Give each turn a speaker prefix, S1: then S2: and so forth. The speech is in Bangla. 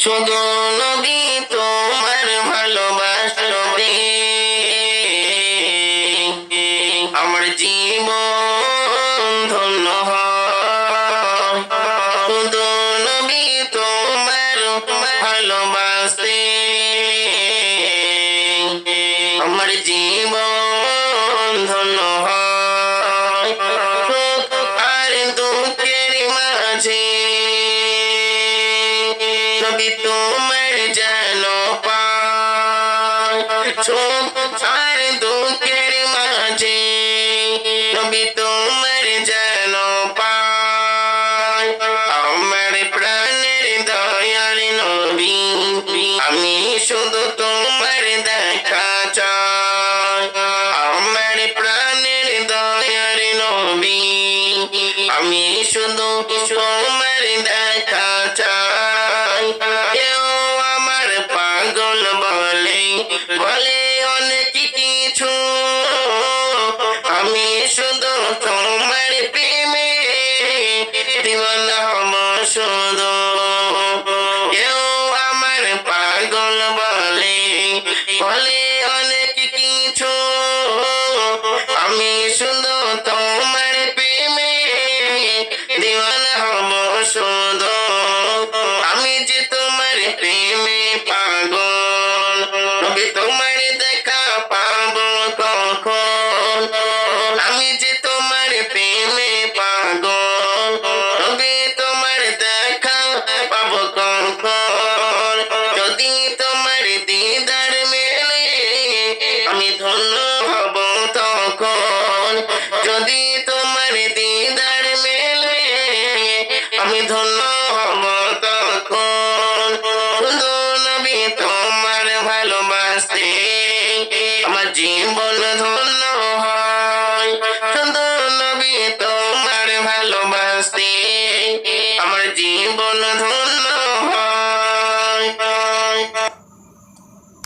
S1: শুধু নবী তোমার ভালোবাসবে আমার জীবন ধন্য হয়। শুধু নবী তোমার ভালোবাসবে আমার জীবন ধন্য হয়। সুখ আর দুঃখের মাঝে নবী তোমার যেন পাই। সুখ আর দুঃখের মাঝে নবী তোমার যেন পাই। আমার প্রাণের দয়াল নবী আমি শুধু তোমার দেখা চাই। আমার প্রাণের দয়াল নবী আমি শুধু তোমার দেখা চাই। কেউ আমার পাগল বলে বলে অনেক কিছু, আমি শুধু তোমার প্রেমে দিওয়ানা হব শুধু। কেউ আমার পাগল বলে বলে অনেক কিছু, আমি শুধু তোমার প্রেমে দিওয়ানা হব শুধু। আমি যে তোমার প্রেমে পাগল, নবী তোমার দেখা পাবো কখন। আমি যে তোমার প্রেমে পাগল, নবী তোমার দেখা পাবো কখন। যদি তোমার দিদার মেলে আমি ধন্য হব তখন। যদি তোমার দিদার মেলে আমি ধন্য হব তখন। শুধু নবী তোমার ভালোবাসতে আমার জীবন ধন্য হয়। শুধু নবী তোমার ভালোবাসতে আমার জীবন ধন্য